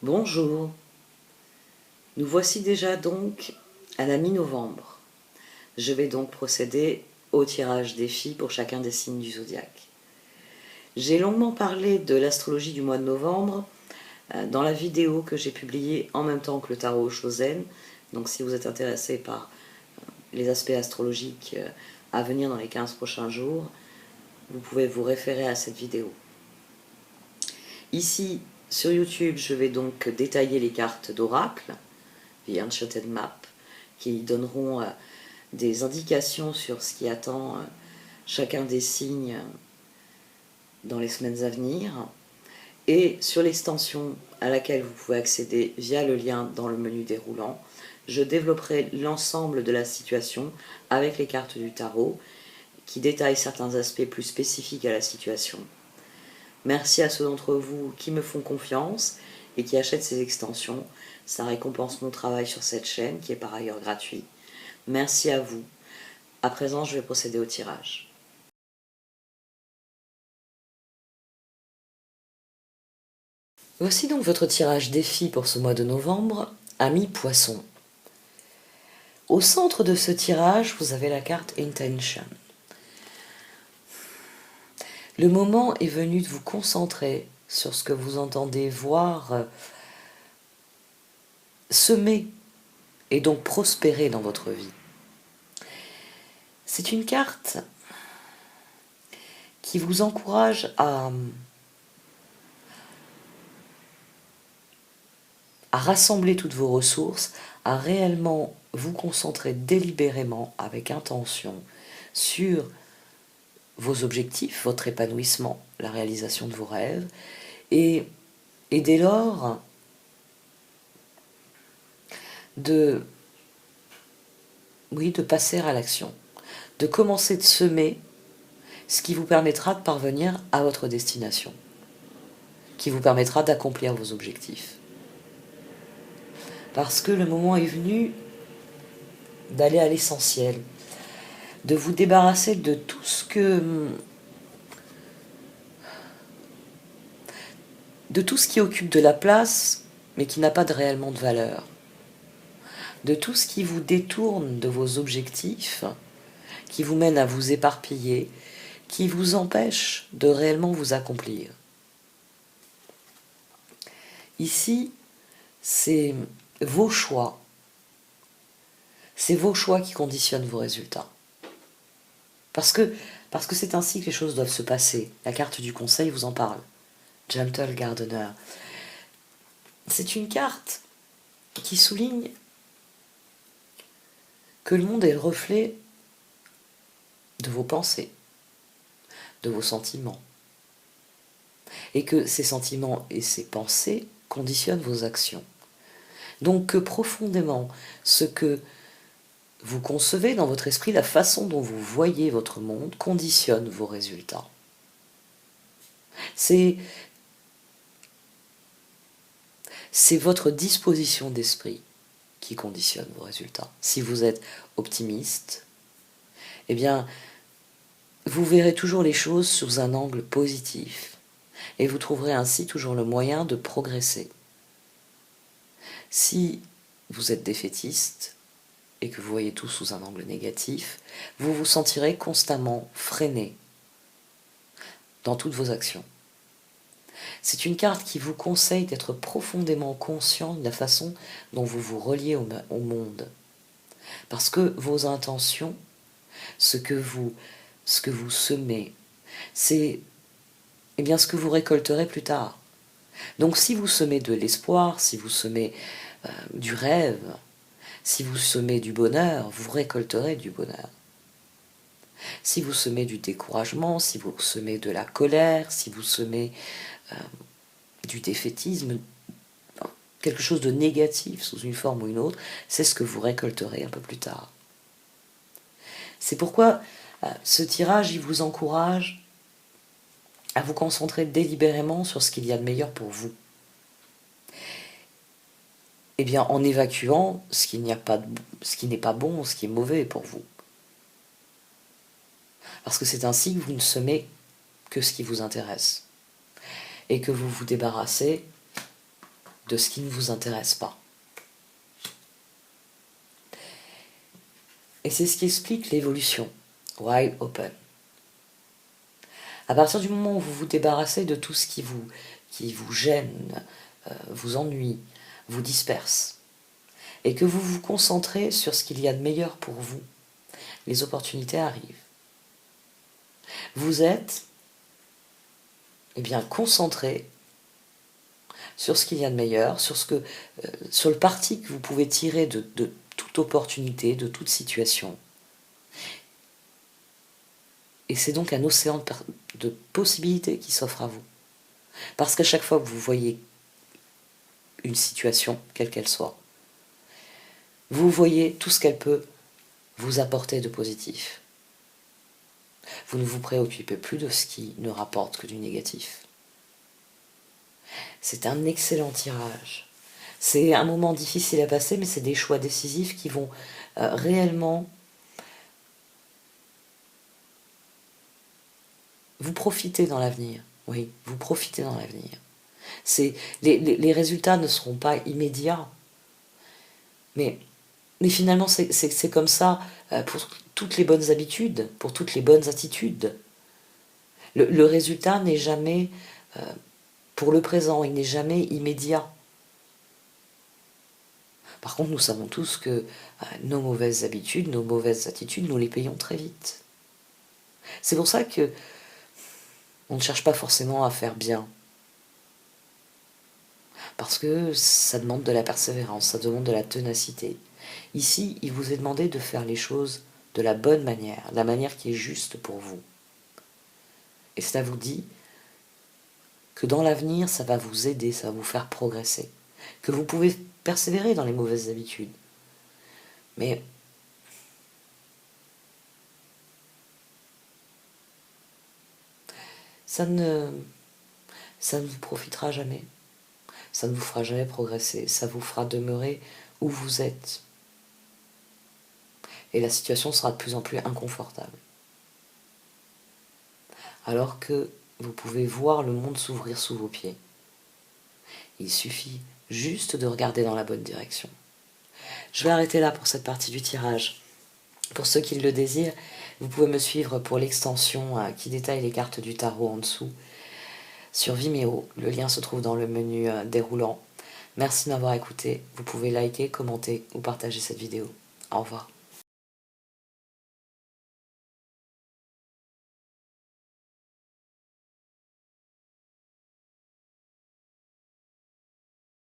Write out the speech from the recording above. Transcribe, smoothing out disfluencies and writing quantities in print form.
Bonjour, nous voici déjà donc à la mi-novembre. Je vais donc procéder au tirage défi pour chacun des signes du zodiaque. J'ai longuement parlé de l'astrologie du mois de novembre dans la vidéo que j'ai publiée en même temps que le tarot Chosen. Donc si vous êtes intéressé par les aspects astrologiques à venir dans les 15 prochains jours, vous pouvez vous référer à cette vidéo. Ici, sur YouTube, je vais donc détailler les cartes d'oracle, The Enchanted Map, qui donneront des indications sur ce qui attend chacun des signes dans les semaines à venir. Et sur l'extension à laquelle vous pouvez accéder via le lien dans le menu déroulant, je développerai l'ensemble de la situation avec les cartes du tarot qui détaillent certains aspects plus spécifiques à la situation. Merci à ceux d'entre vous qui me font confiance et qui achètent ces extensions. Ça récompense mon travail sur cette chaîne qui est par ailleurs gratuit. Merci à vous. À présent, je vais procéder au tirage. Voici donc votre tirage défi pour ce mois de novembre, Amis Poissons. Au centre de ce tirage, vous avez la carte Intention. Le moment est venu de vous concentrer sur ce que vous entendez voir semer et donc prospérer dans votre vie. C'est une carte qui vous encourage à rassembler toutes vos ressources, à réellement vous concentrer délibérément, avec intention, sur vos objectifs, votre épanouissement, la réalisation de vos rêves, et dès lors, de passer à l'action, de commencer de semer ce qui vous permettra de parvenir à votre destination, qui vous permettra d'accomplir vos objectifs. Parce que le moment est venu d'aller à l'essentiel, de vous débarrasser de tout ce qui occupe de la place, mais qui n'a pas réellement de valeur. De tout ce qui vous détourne de vos objectifs, qui vous mène à vous éparpiller, qui vous empêche de réellement vous accomplir. Ici, c'est vos choix. C'est vos choix qui conditionnent vos résultats. Parce que c'est ainsi que les choses doivent se passer. La carte du conseil vous en parle. Gentle Gardener. C'est une carte qui souligne que le monde est le reflet de vos pensées, de vos sentiments. Et que ces sentiments et ces pensées conditionnent vos actions. Donc que profondément, ce que vous concevez dans votre esprit, la façon dont vous voyez votre monde, conditionne vos résultats. C'est votre disposition d'esprit qui conditionne vos résultats. Si vous êtes optimiste, eh bien, vous verrez toujours les choses sous un angle positif et vous trouverez ainsi toujours le moyen de progresser. Si vous êtes défaitiste et que vous voyez tout sous un angle négatif, vous vous sentirez constamment freiné dans toutes vos actions. C'est une carte qui vous conseille d'être profondément conscient de la façon dont vous vous reliez au monde. Parce que vos intentions, ce que vous semez, c'est ce que vous récolterez plus tard. Donc si vous semez de l'espoir, si vous semez du rêve, si vous semez du bonheur, vous récolterez du bonheur. Si vous semez du découragement, si vous semez de la colère, si vous semez du défaitisme, quelque chose de négatif sous une forme ou une autre, c'est ce que vous récolterez un peu plus tard. C'est pourquoi ce tirage, il vous encourage à vous concentrer délibérément sur ce qu'il y a de meilleur pour vous. Eh bien, en évacuant ce qui n'est pas bon, ce qui est mauvais pour vous. Parce que c'est ainsi que vous ne semez que ce qui vous intéresse. Et que vous vous débarrassez de ce qui ne vous intéresse pas. Et c'est ce qui explique l'évolution. Wide open. À partir du moment où vous vous débarrassez de tout ce qui vous gêne, vous ennuie, vous disperse, et que vous vous concentrez sur ce qu'il y a de meilleur pour vous, les opportunités arrivent. Vous êtes concentré sur ce qu'il y a de meilleur, sur le parti que vous pouvez tirer de toute opportunité, de toute situation. Et c'est donc un océan de possibilités qui s'offre à vous. Parce qu'à chaque fois que vous voyez une situation, quelle qu'elle soit, vous voyez tout ce qu'elle peut vous apporter de positif. Vous ne vous préoccupez plus de ce qui ne rapporte que du négatif. C'est un excellent tirage. C'est un moment difficile à passer, mais c'est des choix décisifs qui vont réellement vous profiter dans l'avenir. Oui, vous profitez dans l'avenir. Les résultats ne seront pas immédiats, mais finalement c'est comme ça pour toutes les bonnes habitudes, pour toutes les bonnes attitudes. Le résultat n'est jamais pour le présent, il n'est jamais immédiat. Par contre, nous savons tous que nos mauvaises habitudes, nos mauvaises attitudes, nous les payons très vite. C'est pour ça que on ne cherche pas forcément à faire bien. Parce que ça demande de la persévérance, ça demande de la ténacité. Ici, il vous est demandé de faire les choses de la bonne manière, la manière qui est juste pour vous. Et cela vous dit que dans l'avenir, ça va vous aider, ça va vous faire progresser. Que vous pouvez persévérer dans les mauvaises habitudes. Mais ça ne vous profitera jamais. Ça ne vous fera jamais progresser. Ça vous fera demeurer où vous êtes. Et la situation sera de plus en plus inconfortable. Alors que vous pouvez voir le monde s'ouvrir sous vos pieds. Il suffit juste de regarder dans la bonne direction. Je vais arrêter là pour cette partie du tirage. Pour ceux qui le désirent, vous pouvez me suivre pour l'extension qui détaille les cartes du tarot en dessous sur Vimeo. Le lien se trouve dans le menu déroulant. Merci de m'avoir écouté. Vous pouvez liker, commenter ou partager cette vidéo. Au revoir.